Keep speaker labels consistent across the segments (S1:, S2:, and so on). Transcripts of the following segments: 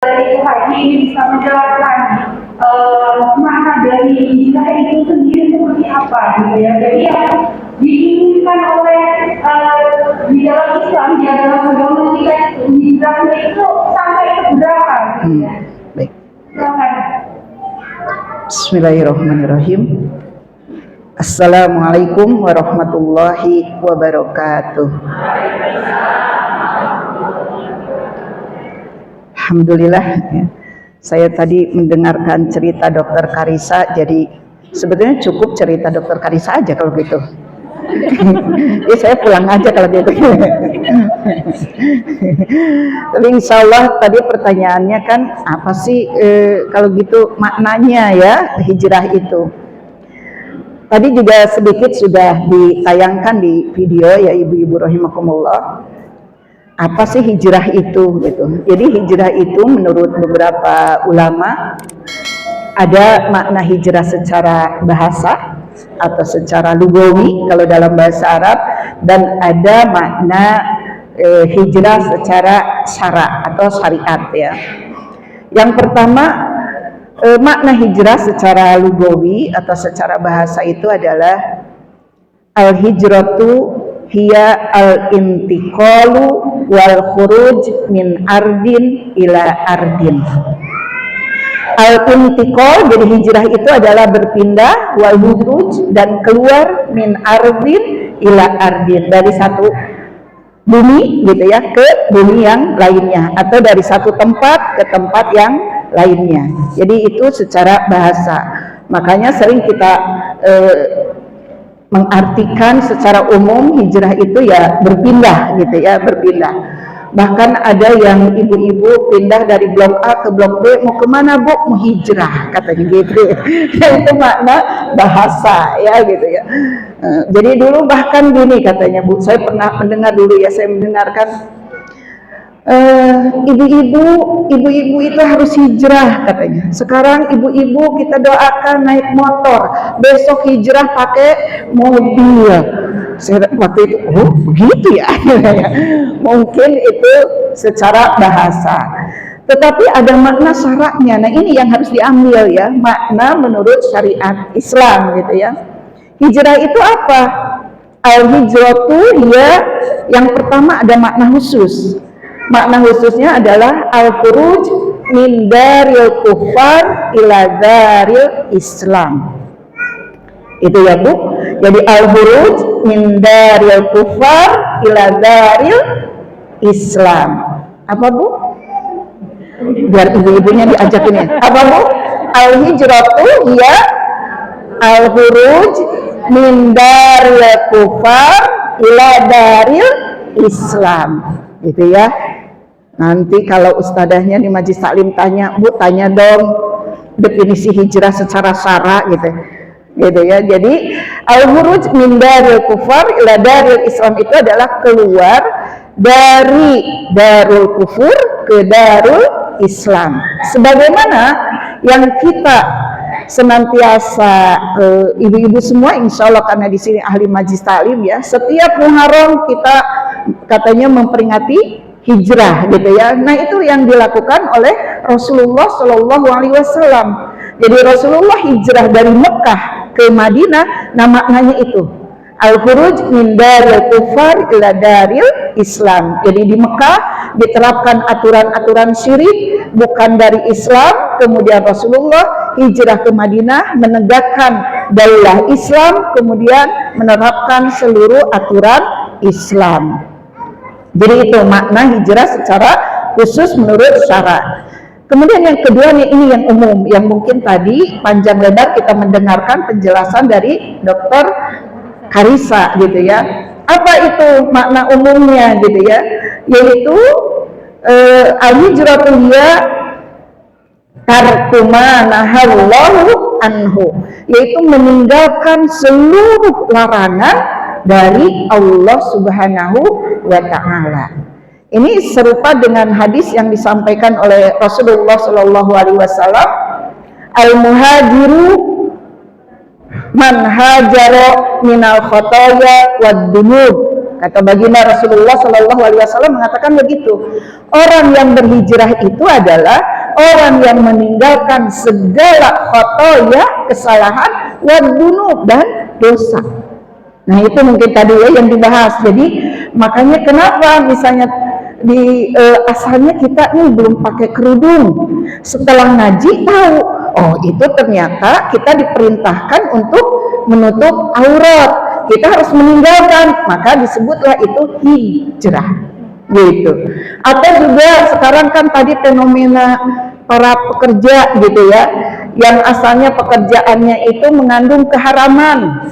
S1: dari haji ini bisa menjelaskan makna dari hijrah itu sendiri seperti apa gitu ya. Jadi yang diinginkan oleh di dalam Islam, di dalam agama kita itu hijrahnya itu sampai ke berapa gitu ya.
S2: Baik.
S1: Silakan.
S2: Bismillahirrahmanirrahim. Assalamualaikum warahmatullahi wabarakatuh. Alhamdulillah ya. Saya tadi mendengarkan cerita Dokter Karissa, jadi sebetulnya cukup cerita Dokter Karissa aja kalau gitu. Ya saya pulang aja kalau gitu. Tapi insya Allah tadi pertanyaannya kan apa sih kalau gitu maknanya ya hijrah itu. Tadi juga sedikit sudah ditayangkan di video ya ibu-ibu rahimakumullah. Apa sih hijrah itu gitu. Jadi hijrah itu menurut beberapa ulama ada makna hijrah secara bahasa atau secara lugawi kalau dalam bahasa Arab, dan ada makna hijrah secara syara atau syariat ya. Yang pertama makna hijrah secara lugawi atau secara bahasa itu adalah al-hijratu hiya al-intiqalu wal khuruj min ardin ila ardin. Al-intiqal, jadi hijrah itu adalah berpindah, wal khuruj, dan keluar, min ardin ila ardin, dari satu bumi gitu ya ke bumi yang lainnya, atau dari satu tempat ke tempat yang lainnya. Jadi itu secara bahasa. Makanya sering kita mengartikan secara umum hijrah itu ya berpindah gitu ya, berpindah. Bahkan ada yang ibu-ibu pindah dari blok A ke blok B, mau kemana bu? Mau hijrah katanya gitu. Itu makna bahasa ya gitu ya. Jadi dulu bahkan gini katanya bu, saya pernah mendengar dulu ya, saya mendengarkan ibu-ibu itu harus hijrah katanya. Sekarang ibu-ibu kita doakan naik motor, besok hijrah pakai mobil. Saya waktu itu, oh begitu ya. Mungkin itu secara bahasa. Tetapi ada makna syaratnya. Nah ini yang harus diambil ya, makna menurut syariat Islam gitu ya. Hijrah itu apa? Al-hijratu ya, yang pertama ada makna khusus. Makna khususnya adalah al-khuruj min daril kufar ila daril Islam. Itu ya bu. Jadi al-khuruj min daril kufar ila daril Islam. Apa bu? Biar ibu-ibunya diajakin ya. Apa bu? Al-hijratu ya al-khuruj min daril kufar ila daril Islam. Gitu ya. Nanti kalau ustadahnya di Majlis Taklim tanya, bu tanya dong definisi hijrah secara syara gitu ya. Jadi al-khuruj min daril kufar ila daril Islam itu adalah keluar dari darul kufur ke darul Islam. Sebagaimana yang kita senantiasa ibu-ibu semua insya Allah, karena di sini ahli Majlis Taklim ya, setiap Muharram kita katanya memperingati hijrah gitu ya. Nah itu yang dilakukan oleh Rasulullah Shallallahu Alaihi Wasallam. Jadi Rasulullah hijrah dari Mekah ke Madinah. Nah maknanya itu al-khuruj min daril kufar ila daril Islam. Jadi di Mekah diterapkan aturan-aturan syirik bukan dari Islam. Kemudian Rasulullah hijrah ke Madinah menegakkan daulah Islam, kemudian menerapkan seluruh aturan Islam. Jadi itu makna hijrah secara khusus menurut syara. Kemudian yang kedua nih, ini yang umum, yang mungkin tadi panjang lebar kita mendengarkan penjelasan dari Dokter Karissa gitu ya. Apa itu makna umumnya gitu ya? Yaitu al-hijratu hiya tarku ma nahallahu anhu, yaitu meninggalkan seluruh larangan dari Allah Subhanahu wa ta'ala. Ini serupa dengan hadis yang disampaikan oleh Rasulullah Shallallahu Alaihi Wasallam, al-muhajiru man hajara minal khotoya wad dunub Kata baginda Rasulullah Shallallahu Alaihi Wasallam mengatakan begitu. Orang yang berhijrah itu adalah orang yang meninggalkan segala khotoya, kesalahan, wadunub dan dosa. Nah itu mungkin tadi ya yang dibahas. Jadi makanya kenapa misalnya asalnya kita nih belum pakai kerudung, setelah ngaji tahu, oh itu ternyata kita diperintahkan untuk menutup aurat. Kita harus meninggalkan, maka disebutlah itu hijrah, gitu. Atau juga sekarang kan tadi fenomena para pekerja gitu ya, yang asalnya pekerjaannya itu mengandung keharaman,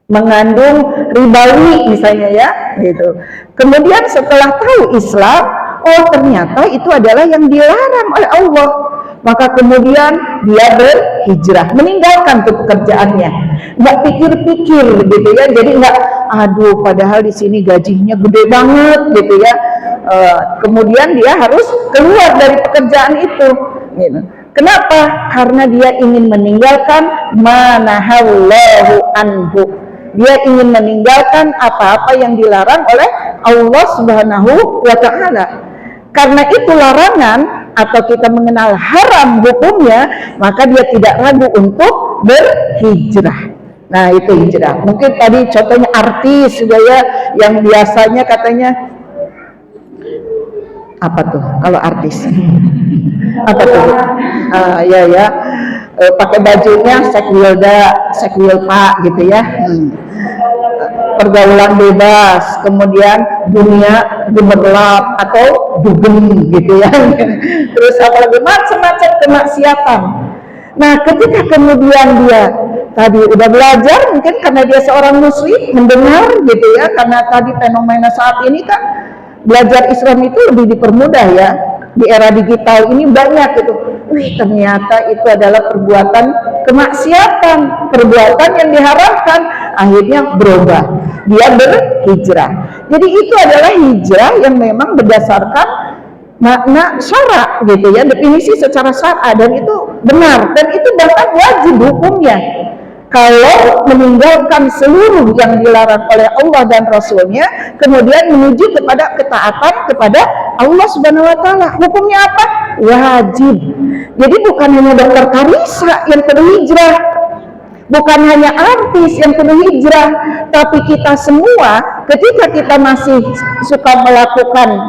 S2: mengandung ribawi misalnya ya, gitu. Kemudian setelah tahu Islam, oh ternyata itu adalah yang dilarang oleh Allah. Maka kemudian dia berhijrah, meninggalkan tuh pekerjaannya, nggak pikir-pikir gitu ya. Jadi nggak, aduh padahal di sini gajinya gede banget gitu ya. Kemudian dia harus keluar dari pekerjaan itu. Gitu. Kenapa? Karena dia ingin meninggalkan manahallahu anhu. Dia ingin meninggalkan apa-apa yang dilarang oleh Allah Subhanahu wa Ta'ala. Karena itu larangan atau kita mengenal haram hukumnya, maka dia tidak ragu untuk berhijrah. Nah itu hijrah. Mungkin tadi contohnya artis juga ya, yang biasanya katanya apa tuh kalau artis? Apa tuh? Ya, pakai bajunya sekwilda gitu ya. Pergaulan bebas, kemudian dunia gemerlap atau dugem gitu ya. Terus apalagi macam-macam kemaksiatan. Nah, ketika kemudian dia tadi udah belajar, mungkin karena dia seorang muslim, mendengar gitu ya, karena tadi fenomena saat ini kan belajar Islam itu lebih dipermudah ya. Di era digital ini banyak gitu. Wih, ternyata itu adalah perbuatan kemaksiatan, perbuatan yang diharamkan, akhirnya berubah. Dia berhijrah. Jadi itu adalah hijrah yang memang berdasarkan makna syara gitu ya, definisi secara syara, dan itu benar dan itu bahkan wajib hukumnya. Kalau meninggalkan seluruh yang dilarang oleh Allah dan Rasulnya, kemudian menuju kepada ketaatan kepada Allah Subhanahu Wa Taala, hukumnya apa? Wajib. Jadi bukan hanya dokter Karisa yang perlu hijrah, bukan hanya artis yang perlu hijrah, tapi kita semua ketika kita masih suka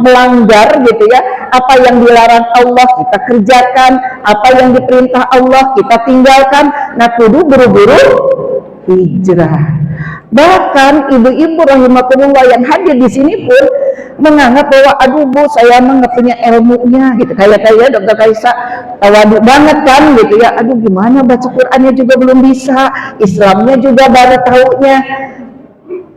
S2: melanggar gitu ya, apa yang dilarang Allah kita kerjakan, apa yang diperintah Allah kita tinggalkan. Nah kudu buru-buru hijrah. Bahkan ibu-ibu rahimakumullah yang hadir di sini pun menganggap bahwa aduh bu, saya emang nggak punya ilmunya gitu, kayak dokter Kaisa tawadu banget kan gitu ya, aduh gimana baca Qurannya juga belum bisa, Islamnya juga baru taunya,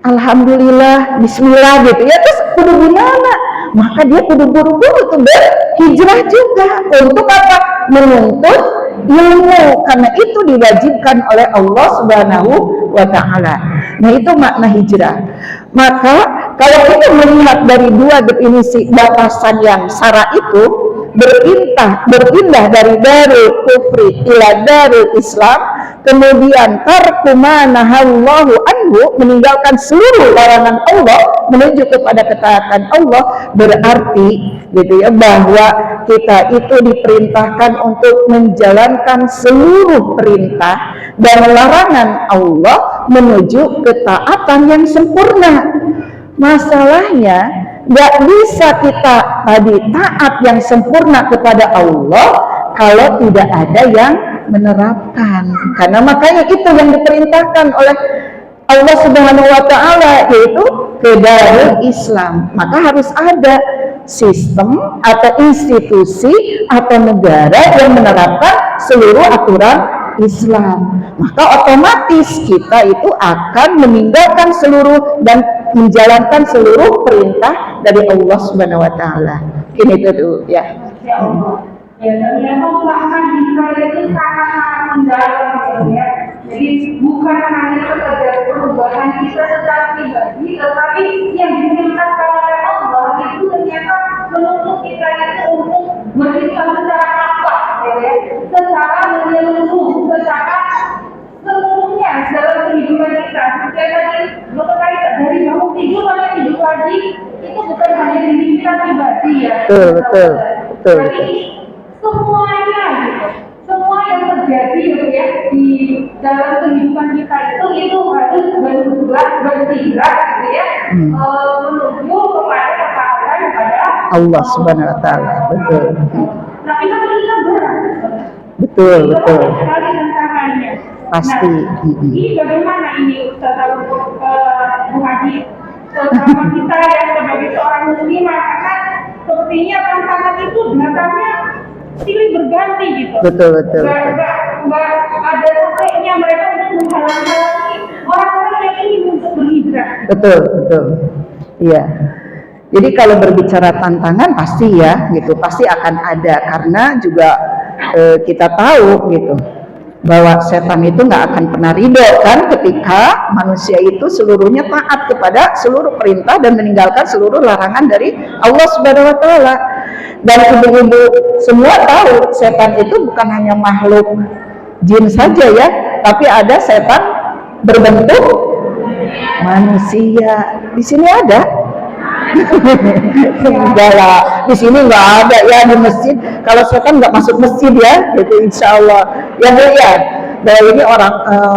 S2: alhamdulillah bismillah gitu ya. Terus kudu gimana? Maka dia kudu buru-buru tuh berhijrah juga untuk apa? Menuntut ilmu, karena itu diwajibkan oleh Allah Subhanahu wa Ta'ala. Nah itu makna hijrah. Maka kalau kita melihat dari dua definisi batasan yang syara itu, berpindah dari darul kufri ila darul Islam, kemudian tarku ma nahallahu anhu, meninggalkan seluruh larangan Allah menuju kepada ketaatan Allah, berarti gitu ya bahwa kita itu diperintahkan untuk menjalankan seluruh perintah dan larangan Allah menuju ketaatan yang sempurna. Masalahnya nggak bisa kita tadi taat yang sempurna kepada Allah kalau tidak ada yang menerapkan. Karena makanya itu yang diperintahkan oleh Allah Subhanahu wa Ta'ala, yaitu ke darul Islam. Maka harus ada sistem atau institusi atau negara yang menerapkan seluruh aturan Islam. Maka otomatis kita itu akan meninggalkan seluruh dan menjalankan seluruh perintah dari Allah Subhanahu wa Ta'ala. Ini itu ya.
S1: Ya, dan memang makna hijrah itu sangat mendalam ya. Jadi bukan hanya sekedar perubahan kita secara pribadi, tetapi yang dimintakan oleh Allah itu ternyata menuntut kita itu untuk beriman secara apa, ya, secara menyeluruh, secara seluruhnya dalam kehidupan kita. Seperti tadi dokter Kaisa, dari bangun tidur sampai berarti itu bukan hanya diri kita pribadi ya.
S2: Betul.
S1: Berarti semuanya gitu. Semua yang terjadi gitu ya di dalam kehidupan kita itu harus bergerak gitu ya menuju kepada ketaatan kepada
S2: Allah Subhanahu Wa Taala. Betul.
S1: Nah kita berat.
S2: Betul.
S1: Sekali tantangannya.
S2: Pasti.
S1: Nah, ini bagaimana ini Ustaz Bu Hadi terutama kita yang sebagai seorang muslimah karena sepertinya tantangan itu datangnya silih berganti gitu.
S2: Betul.
S1: Nggak ada capeknya mereka untuk menghalang-halangi orang-orang yang ingin untuk berhijrah. Betul.
S2: Iya. Jadi kalau berbicara tantangan pasti ya, gitu, pasti akan ada karena juga kita tahu gitu bahwa setan itu nggak akan pernah ridho kan ketika manusia itu seluruhnya taat kepada seluruh perintah dan meninggalkan seluruh larangan dari Allah Subhanahu Wa Taala. Dan ibu-ibu semua tahu setan itu bukan hanya makhluk jin saja ya, tapi ada setan berbentuk manusia. Di sini ada? Enggak lah, di sini nggak ada ya di masjid. Kalau setan nggak masuk masjid ya, gitu insya Allah. Ya Bu ya, bahwa ini orang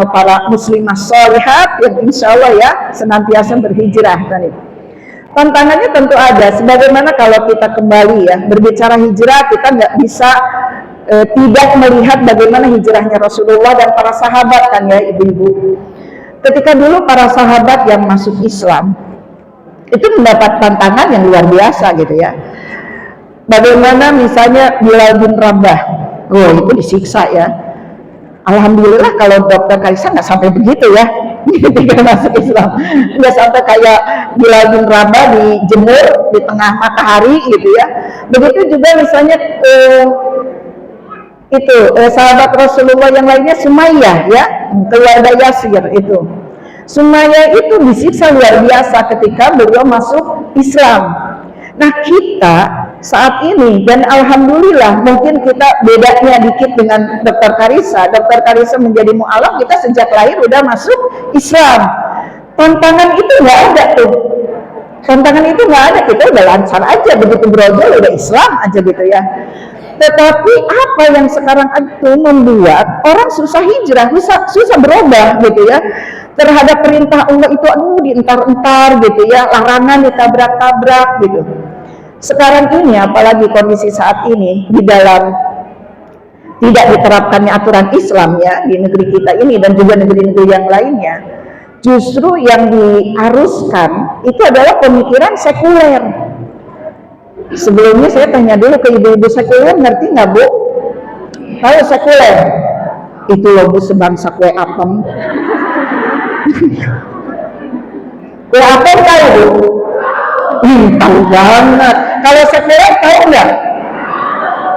S2: para muslimah sholihat yang insya Allah ya senantiasa berhijrah tadi. Tantangannya tentu ada. Sebagaimana kalau kita kembali ya berbicara hijrah, kita nggak bisa tidak melihat bagaimana hijrahnya Rasulullah dan para sahabat kan ya ibu-ibu. Ketika dulu para sahabat yang masuk Islam itu mendapat tantangan yang luar biasa gitu ya. Bagaimana misalnya Bilal bin Rabah, itu disiksa ya. Alhamdulillah kalau Dokter Kaisa nggak sampai begitu ya, ketika masuk Islam nggak sampai kayak Bilal bin Rabah dijemur di tengah matahari gitu ya. Begitu juga misalnya sahabat Rasulullah yang lainnya Sumayyah ya, keluarga Yasir itu. Sumayyah itu disiksa luar biasa ketika beliau masuk Islam. Nah kita saat ini dan alhamdulillah mungkin kita bedanya dikit dengan Dokter Karissa. Dokter Karissa menjadi mu'alaf, kita sejak lahir udah masuk Islam. Tantangan itu nggak ada tuh. Tantangan itu nggak ada, kita udah lancar aja begitu brojol udah Islam aja gitu ya. Tetapi apa yang sekarang itu membuat orang susah hijrah, susah berubah gitu ya. Terhadap perintah Allah itu dientar-entar gitu ya, larangan ditabrak-tabrak gitu. Sekarang ini apalagi kondisi saat ini di dalam tidak diterapkannya aturan Islam ya di negeri kita ini dan juga negeri-negeri yang lainnya, justru yang diharuskan itu adalah pemikiran sekuler. Sebelumnya saya tanya dulu ke ibu-ibu sekuler, ngerti nggak Bu? Kalau sekuler itu loh Bu, sebangsa kue apem. Kue apem tahu Bu? Tahu banget. Kalau sekuler tahu nggak?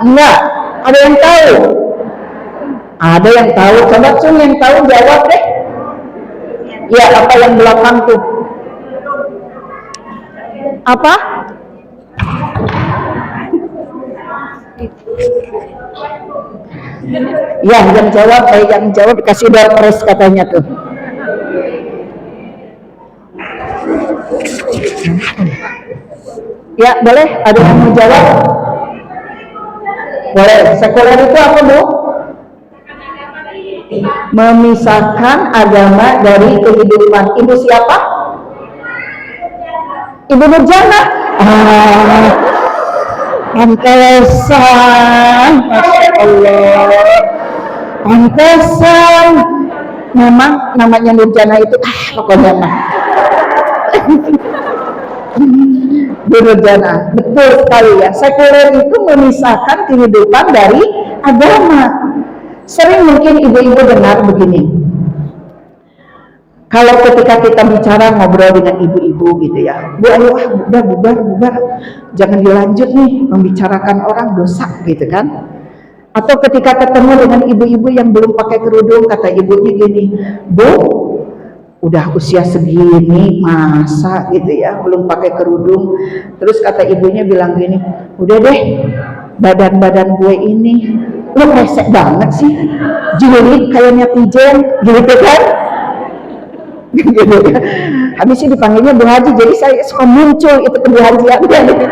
S2: Enggak. Ada yang tahu? Ada yang tahu. Coba Sun yang tahu jawab deh. Ya, apa yang belakang tuh? Apa? Ya, yang jawab dikasih door prize katanya tuh. Ya, boleh. Ada yang mau jawab? Boleh. Sekuler itu apa, Bu? Memisahkan agama dari kehidupan. Ibu siapa? Ibu Nurjana. Pantesan, Masya Allah, pantesan. Memang namanya Nurjana itu pokoknya mah. Nurjana, betul sekali ya. Sekuler itu memisahkan kehidupan dari agama. Sering mungkin ibu-ibu dengar begini. Kalau ketika kita bicara ngobrol dengan ibu-ibu gitu ya, Bu, ayo udah bubar, jangan dilanjut nih membicarakan orang dosa gitu kan. Atau ketika ketemu dengan ibu-ibu yang belum pakai kerudung, kata ibunya gini, Bu, udah usia segini masa gitu ya belum pakai kerudung. Terus kata ibunya bilang gini, udah deh, badan gue ini lo resek banget sih, julid kayak netizen gitu kan. gitu ya. Habis itu dipanggilnya Bu Haji, jadi saya suka muncul itu ke Bu Haji gitu.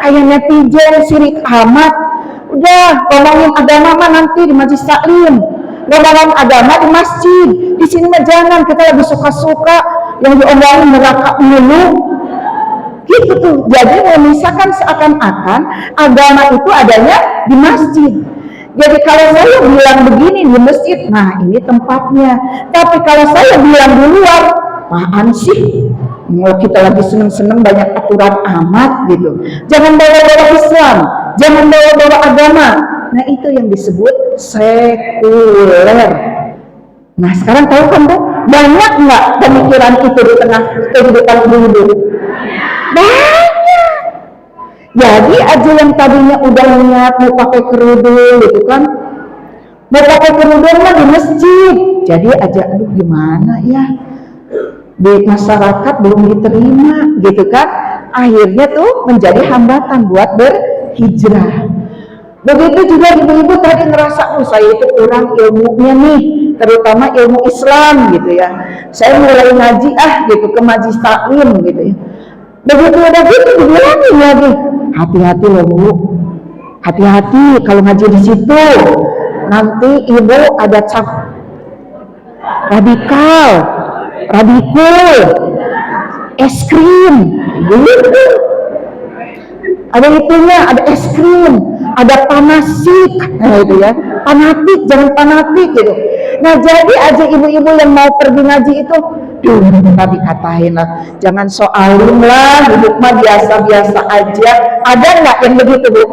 S2: Kayak netizen sirik amat. Udah ngomongin agama mah nanti di majelis taklim, ngomongin agama di masjid. Di sini mah jangan, kita lagi suka-suka yang diomongin neraka mulu. Gitu tuh. Jadi memisahkan seakan-akan agama itu adanya di masjid. Jadi kalau saya bilang begini di masjid, nah ini tempatnya. Tapi kalau saya bilang di luar, apaan sih? Mau kita lagi seneng-seneng banyak aturan amat gitu. Jangan bawa-bawa Islam, jangan bawa-bawa agama. Nah itu yang disebut sekuler. Nah sekarang tahu kan Bu, banyak nggak pemikiran itu di tengah kehidupan ibu-ibu? Banyak. Jadi aja yang tadinya udah niat mau pakai kerudung gitu kan, mau pakai kerudung mah di masjid. Jadi aja aduh gimana ya, di masyarakat belum diterima gitu kan, akhirnya tuh menjadi hambatan buat berhijrah. Begitu juga ibu-ibu tadi ngerasa, saya itu kurang ilmunya nih, terutama ilmu Islam gitu ya. Saya mulai ngaji gitu ke majelis taklim gitu ya. Begitu udah gitu dibilangin lagi, hati-hati loh Bu, hati-hati kalau ngaji di situ, nanti ibu ada cap radikal, radikul, es krim, gitu. Ada itunya, ada es krim, ada panasik, nah itu ya, fanatik, jangan fanatik gitu. Nah jadi aja ibu-ibu yang mau pergi ngaji itu, tadi katain lah, jangan so alim lah, hidup mah biasa-biasa aja. Ada nggak yang begitu Bu?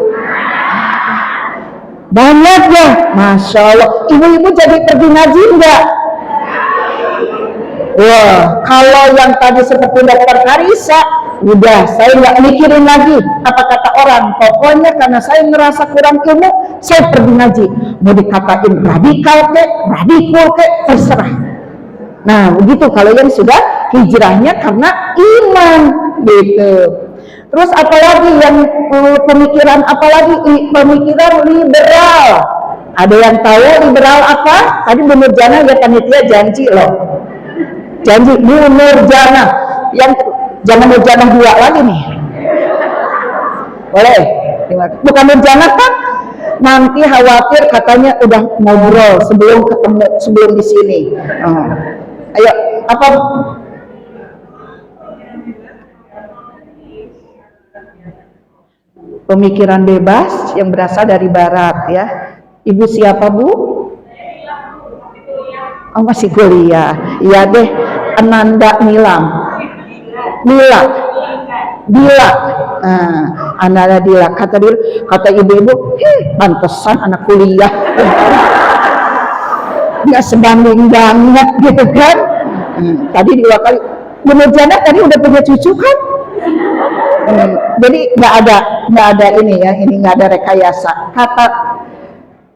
S2: Banyak ya, Masya Allah. Ibu-ibu jadi pergi ngaji enggak? Wah, kalau yang tadi seperti Dokter Karisa, udah saya nggak mikirin lagi apa kata orang. Pokoknya karena saya ngerasa kurang ilmu, saya pergi ngaji. Mau dikatain radikal kek, radikul kek, terserah. Nah begitu kalau yang sudah hijrahnya karena iman gitu. Terus apalagi yang pemikiran, apalagi pemikiran liberal. Ada yang tahu liberal apa? Tadi Bu Nurjana ya panitia janji loh, janji Bu Nurjana, yang jangan Nurjana 2 lagi nih, boleh? Bukan Nurjana kan? Nanti khawatir katanya udah ngobrol sebelum ketemu, sebelum di sini. Ayo, apa? Pemikiran bebas yang berasal dari barat ya. Ibu siapa Bu? Oh masih kuliah. Iya deh, Ananda Nilam. Bila. Ananda Dila. Kata ibu-ibu, pantesan anak kuliah. Nggak sebanding banget gitu kan. Tadi 2 kali Bu Nurjana tadi udah punya cucu kan. Jadi nggak ada ini ya, ini nggak ada rekayasa. Kata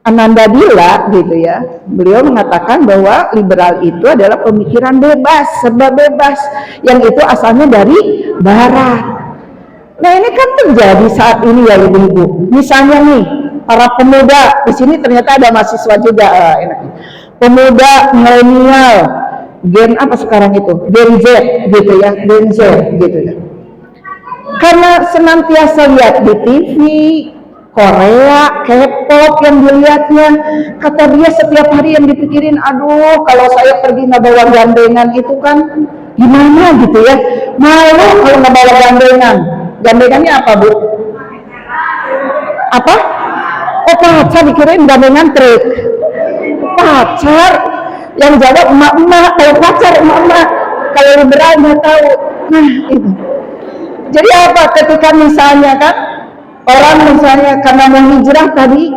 S2: Ananda Dila gitu ya, beliau mengatakan bahwa liberal itu adalah pemikiran bebas, serba bebas, yang itu asalnya dari barat. Nah ini kan terjadi saat ini ya ibu-ibu. Misalnya nih para pemuda di sini ternyata ada mahasiswa juga, pemuda milenial, gen apa sekarang itu, Gen Z gitu ya, Gen Z gitu ya. Karena senantiasa lihat di TV Korea, K-pop yang dilihatnya, kata dia setiap hari yang dipikirin, aduh kalau saya pergi nggak bawa gandengan itu kan gimana gitu ya, malu kalau nggak bawa gandengan. Gandengannya apa Bu? Apa? Oh pacar, dikirain gandengan truk. Pacar, yang jawab emak-emak, kalau pacar emak-emak, kalau liberal nggak tahu. Nah itu. Jadi apa? Ketika misalnya kan orang misalnya karena mau hijrah tadi,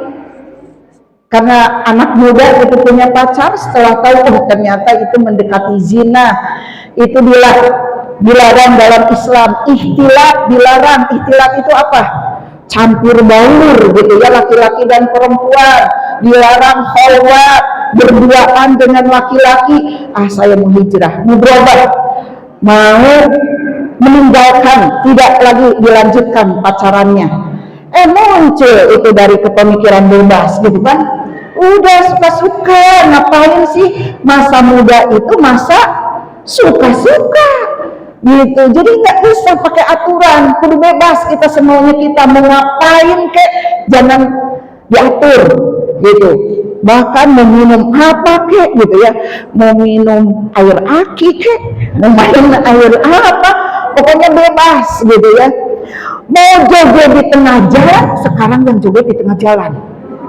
S2: karena anak muda itu punya pacar, setelah tahu ternyata itu mendekati zina, itu dilarang dalam Islam. Ikhtilat dilarang. Ikhtilat itu apa? Campur baur gitu ya, laki-laki dan perempuan. Dilarang khalwat, berduaan dengan laki-laki. Saya mau hijrah, mau berubah, mau meninggalkan, tidak lagi dilanjutkan pacarannya. Muncul itu dari kepemikiran bebas gitu kan. Udah suka-suka, ngapain sih, masa muda itu masa suka-suka gitu. Jadi nggak usah pakai aturan, kudu bebas kita semaunya kita mau ngapain kek, jangan diatur gitu. Bahkan mau minum apa kek gitu ya, mau minum air aki kek, mau main air apa, pokoknya bebas gitu ya. Mau joget di tengah jalan, sekarang yang joget di tengah jalan.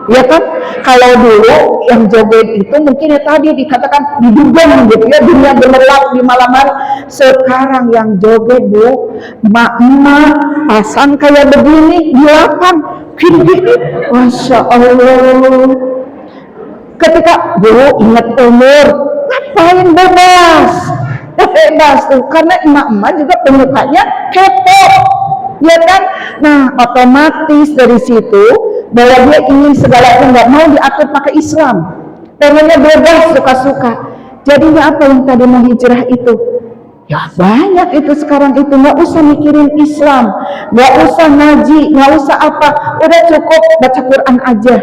S2: Ya kan, kalau dulu yang joget itu mungkin ya tadi dikatakan di dugem gitu ya, dunia gemerlap di malam hari. Sekarang yang joget bu, emak-emak pasang kayak begini di lapang, gini, masya Allah. Ketika bu ingat umur, ngapain bebas, bebas tuh, karena emak-emak juga penyukanya kepo, ya kan? Nah otomatis dari situ bahwa dia ingin segalanya nggak mau diatur pakai Islam, pengennya bebas suka-suka. Jadinya apa yang tadi mau hijrah itu? Ya banyak itu sekarang itu, nggak usah mikirin Islam, nggak usah ngaji, nggak usah apa, udah cukup baca Quran aja.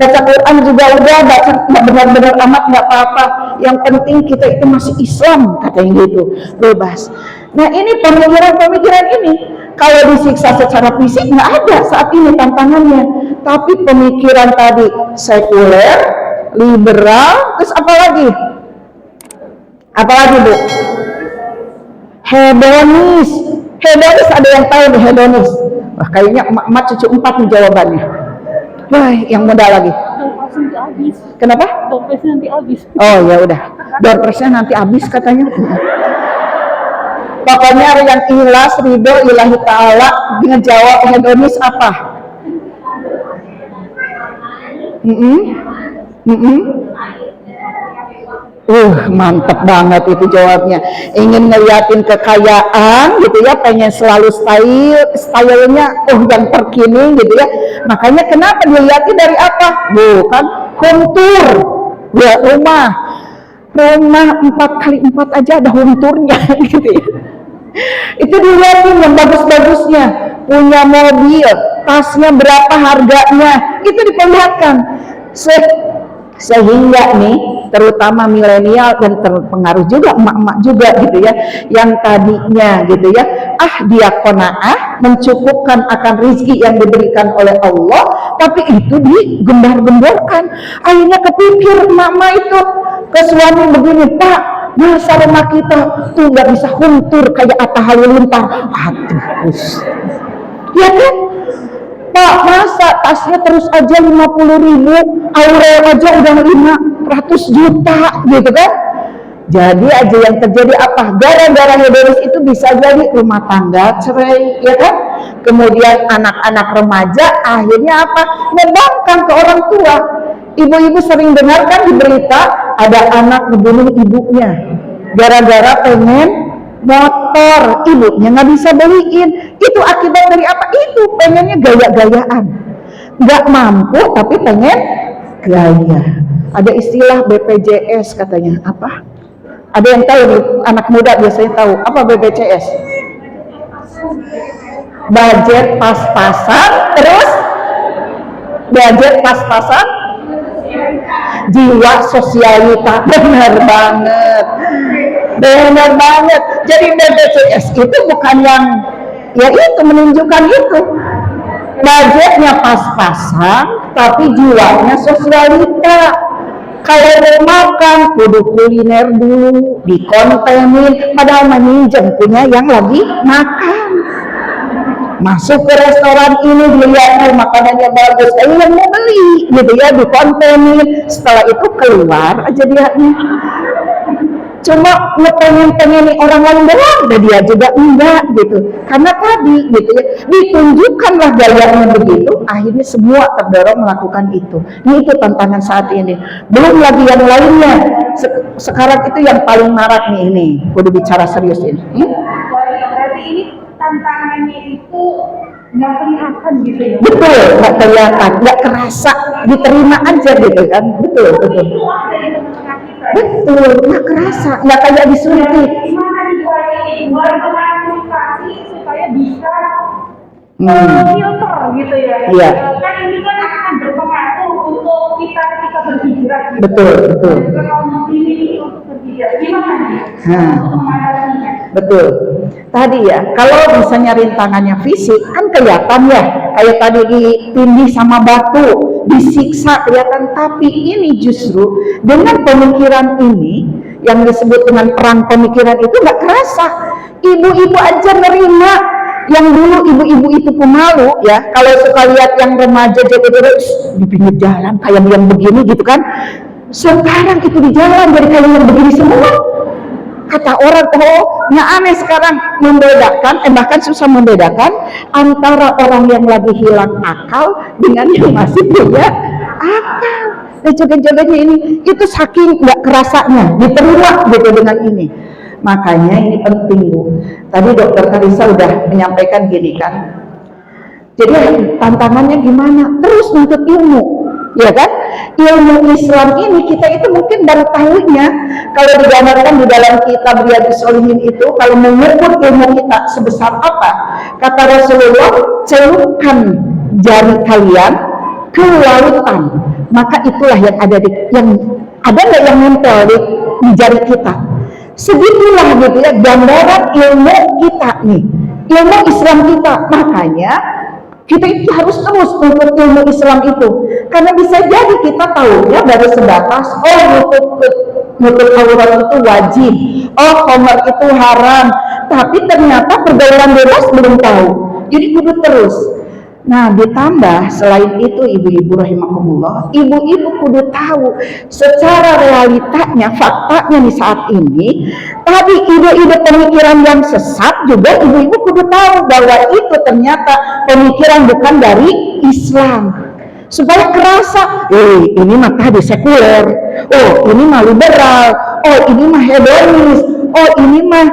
S2: Baca Quran juga udah, baca nggak benar-benar amat nggak apa-apa. Yang penting kita itu masih Islam, katanya gitu, bebas. Nah ini pemikiran ini kalau disiksa secara fisik nggak ada saat ini tantangannya, tapi pemikiran tadi sekuler, liberal, terus apa lagi? Apa lagi bu? Hedonis. Hedonis ada yang tahu nih hedonis? Wah kayaknya emak cucu 4 nih jawabannya. Wah yang muda lagi. Kenapa?
S3: Dompetnya nanti habis.
S2: Oh ya udah, dompetnya nanti habis katanya. Pokoknya yang ikhlas, ridho, ilahi ta'ala, ngejawab hedonis apa? Mantep banget itu jawabnya. Ingin ngeliatin kekayaan gitu ya, pengen selalu stylenya yang terkini gitu ya. Makanya kenapa dilihatin dari apa? Bukan home tour, ya rumah 4x4 aja ada home tournya gitu ya. Itu dilihatin yang bagus-bagusnya, punya mobil, tasnya berapa harganya, itu diperlihatkan. Sehingga nih terutama milenial dan terpengaruh juga emak-emak juga gitu ya, yang tadinya gitu ya dia qanaah mencukupkan akan rezeki yang diberikan oleh Allah, tapi itu digembar-gemborkan. Akhirnya kepikir emak-emak itu ke suami begini, Pak, masa rumah kita tuh nggak bisa huntur kayak Atta Halilintar, aduh, ya kan? Pak, masa tasnya terus aja 50.000, Aurel aja udah 500 juta gitu kan? Jadi aja yang terjadi apa? Gara-gara hedonis itu bisa jadi rumah tangga cerai, ya kan? Kemudian anak-anak remaja akhirnya apa? Membangkang ke orang tua. Ibu-ibu sering dengarkan di berita ada anak ngebunuh ibunya gara-gara pengen motor, ibunya nggak bisa beliin. Itu akibat dari apa? Itu pengennya gaya-gayaan, nggak mampu tapi pengen gaya. Ada istilah BPJS katanya apa? Ada yang tahu nih, anak muda biasanya tahu apa BPJS? Budget pas-pasan, terus budget pas-pasan, jiwa sosialita. Benar banget. Benar banget. Jadi BPJS itu bukan yang ya itu menunjukkan itu budgetnya pas-pasan tapi jiwanya sosialita. Kalau mau makan kudu kuliner dulu, dikontenin, padahal meninjam punya yang lagi makan. Masuk ke restoran ini dilihat makanannya bagus, yang mau beli gitu ya, dikontenin. Setelah itu keluar aja lihatnya, cuma ngepengen-pengen orang lain doang, dan dia juga enggak gitu. Karena tadi gitu ya, ditunjukkanlah gayanya begitu, akhirnya semua terdorong melakukan itu. Ini itu tantangan saat ini. Belum lagi yang lainnya. Sekarang itu yang paling marak nih ini. Udah bicara serius ini.
S1: Berarti ini tantangannya itu nggak kelihatan gitu ya?
S2: Betul, nggak kelihatan, nggak kerasa, diterima aja gitu kan. Betul. Betul, nggak kerasa, nggak kayak disuntik.
S1: Gimana dibuat komunikasi supaya bisa filter gitu ya?
S2: Iya.
S1: Kan ini kan akan berpengaruh untuk kita ketika berhijrah. Gitu.
S2: Betul.
S1: Kalau ini untuk berhijrah, gimana nih?
S2: Nah,
S1: untuk mengatasinya.
S2: betul. Tadi ya, kalau misalnya rintangannya fisik kan kelihatan ya, kayak tadi ditindih sama batu, disiksa kelihatan. Tapi ini justru dengan pemikiran ini yang disebut dengan perang pemikiran itu nggak kerasa. Ibu-ibu aja nerima. Yang dulu ibu-ibu itu pemalu ya, kalau suka lihat yang remaja joget-joget di pinggir jalan kayak yang begini gitu kan. Sekarang itu di jalan jadi kayak yang begini semua. Kata orang, oh, nggak aneh sekarang membedakan, bahkan susah membedakan antara orang yang lagi hilang akal dengan yang masih punya akal. Joget-jogetnya ini, itu saking nggak kerasanya, diterima gitu dengan ini. Makanya ini penting Bu. Tadi Dokter Karissa udah menyampaikan gini kan. Jadi tantangannya gimana? Terus nuntut ilmu, ya kan? Ilmu Islam ini kita itu mungkin baru tahunya kalau digambarkan di dalam kitab Riyadhus Shalihin itu, kalau mengukur ilmu kita sebesar apa, kata Rasulullah, celupkan jari kalian ke lautan, maka itulah yang ada nggak yang nempel di jari kita. Segitulah gitu ya gambaran ilmu kita nih, ilmu Islam kita. Makanya kita itu harus terus untuk ilmu Islam itu, karena bisa jadi kita tahunya baru sebatas nutup aurat itu wajib, khamar itu haram, tapi ternyata pergaulan bebas belum tahu. Jadi kudu terus. Nah, ditambah selain itu ibu-ibu rahimakumullah, ibu-ibu kudu tahu secara realitanya, faktanya di saat ini, tadi ide-ide pemikiran yang sesat juga ibu-ibu kudu tahu bahwa itu ternyata pemikiran bukan dari Islam. Supaya kerasa, ini mah tadi sekuler, ini mah liberal, ini mah hedonis, ini mah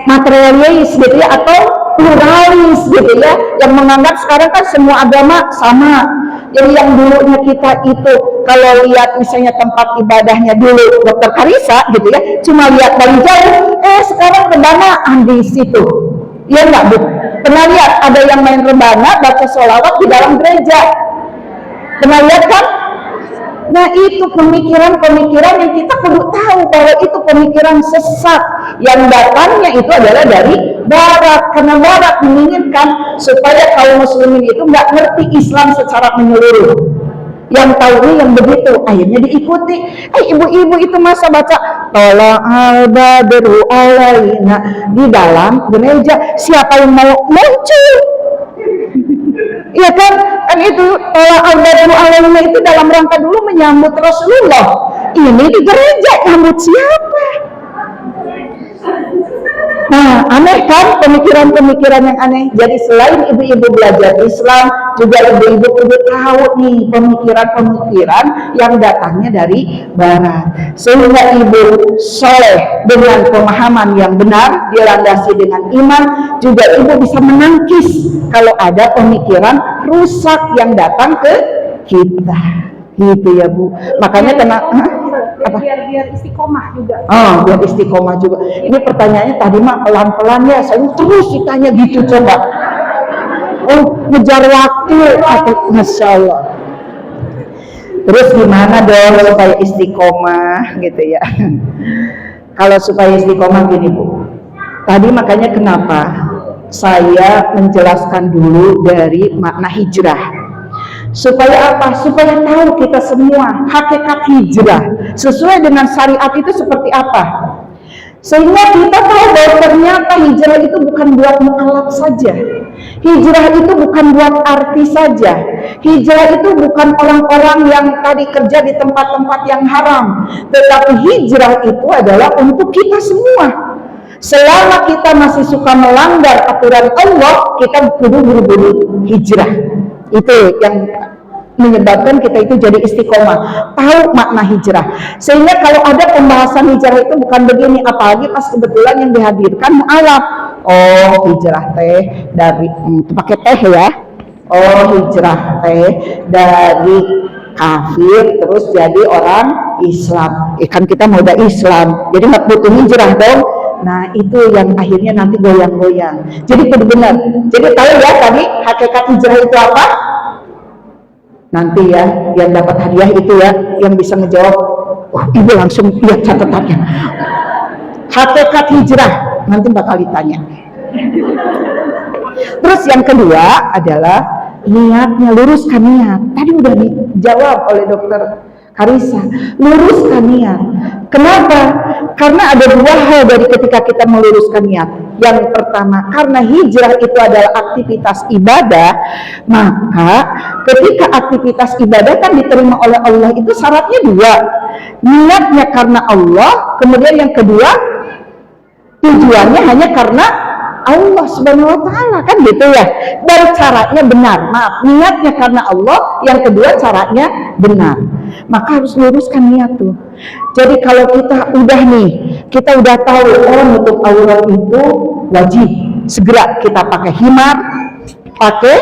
S2: materialis gitu ya, atau pluralis gitu ya, yang menganggap sekarang kan semua agama sama. Jadi yang dulunya kita itu kalau lihat misalnya tempat ibadahnya dulu Dokter Karissa gitu ya, cuma lihat dari jauh, sekarang rebanaan di situ, ya enggak Bu? Pernah lihat ada yang main rebana baca sholawat di dalam gereja? Pernah lihat kan? Nah, itu pemikiran-pemikiran yang kita perlu tahu bahwa itu pemikiran sesat yang datangnya itu adalah dari Barat, karena Barat menginginkan supaya kaum muslimin itu nggak ngerti Islam secara menyeluruh. Yang tahunya yang begitu, akhirnya diikuti. Ibu-ibu itu masa baca Tola'al badru alaina di dalam gereja, siapa yang mau muncul? Iya kan itu Tola'al badru alaina itu dalam rangka dulu menyambut Rasulullah. Ini di gereja nyambut siapa? Nah, aneh kan pemikiran-pemikiran yang aneh. Jadi selain ibu-ibu belajar Islam, juga ibu-ibu perlu tahu nih pemikiran-pemikiran yang datangnya dari Barat. Sehingga ibu soleh dengan pemahaman yang benar, dilandasi dengan iman, juga ibu bisa menangkis kalau ada pemikiran rusak yang datang ke kita. Gitu ya Bu. Makanya
S1: biar istiqomah juga.
S2: Biar istiqomah juga. Ini pertanyaannya tadi mah pelan-pelan ya, saya terus ditanya gitu coba. Ngejar waktu atau Masya Allah. Terus gimana dong supaya istiqomah gitu ya? Kalau supaya istiqomah gini Bu. Tadi makanya kenapa saya menjelaskan dulu dari makna hijrah. Supaya apa? Supaya tahu kita semua hakikat hijrah sesuai dengan syariat itu seperti apa. Sehingga kita tahu bahwa ternyata hijrah itu bukan buat mu'alaf saja. Hijrah itu bukan buat artis saja. Hijrah itu bukan orang-orang yang tadi kerja di tempat-tempat yang haram. Tetapi hijrah itu adalah untuk kita semua. Selama kita masih suka melanggar aturan Allah, kita buru-buru hijrah. Itu yang menyebabkan kita itu jadi istiqomah, tahu makna hijrah. Sehingga kalau ada pembahasan hijrah itu bukan begini, apalagi pas kebetulan yang dihadirkan mu'alaf. Hijrah teh dari pakai teh ya. Hijrah teh dari kafir terus jadi orang Islam. Kan kita mau ada Islam, jadi nggak butuh hijrah dong. Nah, itu yang akhirnya nanti goyang-goyang. Jadi benar. Jadi tahu ya tadi hakikat hijrah itu apa? Nanti ya, yang dapat hadiah itu ya, yang bisa menjawab Oh, ibu langsung lihat catatannya. Hakikat hijrah nanti bakal ditanya. Terus yang kedua adalah niatnya, luruskan niat. Tadi udah dijawab oleh dokter Karissa, luruskan niat. Kenapa? Karena ada dua hal dari ketika kita meluruskan niat. Yang pertama, karena hijrah itu adalah aktivitas ibadah, maka ketika aktivitas ibadah kan diterima oleh Allah itu syaratnya dua. Niatnya karena Allah, kemudian yang kedua tujuannya hanya karena Allah Subhanahu wa taala, kan gitu ya. Dan caranya benar. Maaf, niatnya karena Allah, yang kedua caranya benar. Maka harus luruskan niat tuh. Jadi kalau kita udah tahu oh nutup aurat itu wajib, segera kita pakai himar, pakai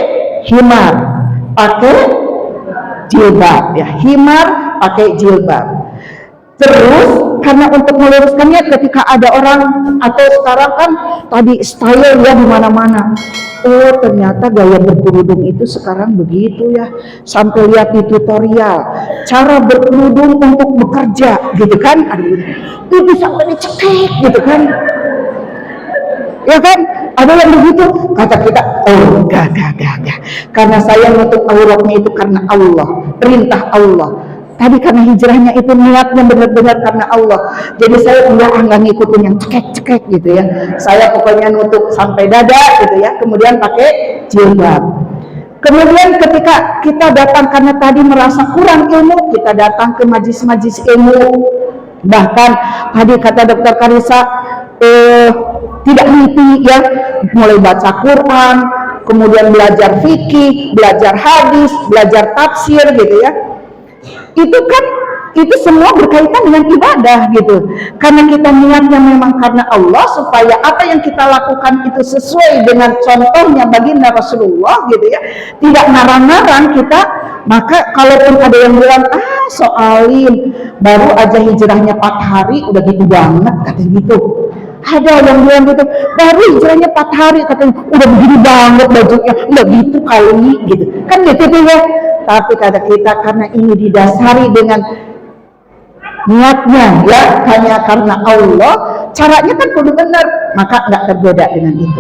S2: jilbab ya. Himar, pakai jilbab. Terus karena untuk meluruskan niat ketika ada orang atau sekarang kan tadi style ya di mana-mana. Oh ternyata gaya berkerudung itu sekarang begitu ya. Sampai lihat di tutorial cara berkerudung untuk bekerja gitu kan. Aduh, itu sampai dicekik gitu kan. Ya kan? Ada yang begitu. Kata kita, oh enggak. Karena saya menutup auratnya itu karena Allah, perintah Allah. Tadi karena hijrahnya itu niatnya benar-benar karena Allah. Jadi saya enggak ngikutin yang cekek gitu ya. Saya pokoknya nutup sampai dada gitu ya. Kemudian pakai jilbab. Kemudian ketika kita datang karena tadi merasa kurang ilmu, kita datang ke majlis-majlis ilmu. Bahkan tadi kata dokter Karissa tidak mimpi ya, mulai baca Quran, kemudian belajar fikih, belajar hadis, belajar tafsir gitu ya. Itu semua berkaitan dengan ibadah gitu. Karena kita niatnya memang karena Allah, supaya apa yang kita lakukan itu sesuai dengan contohnya baginda Rasulullah gitu ya. Tidak ngarang-ngarang kita. Maka kalaupun ada yang bilang soalin baru aja hijrahnya 4 hari udah gitu banget katanya gitu. Ada yang bilang gitu, baru hijrahnya 4 hari katanya udah begini banget bajunya, nggak gitu kali gitu. Kan gitu tuh ya. Tapi kata kita karena ini didasari dengan niatnya ya hanya karena Allah, caranya kan kudu benar, maka nggak tergoda dengan itu.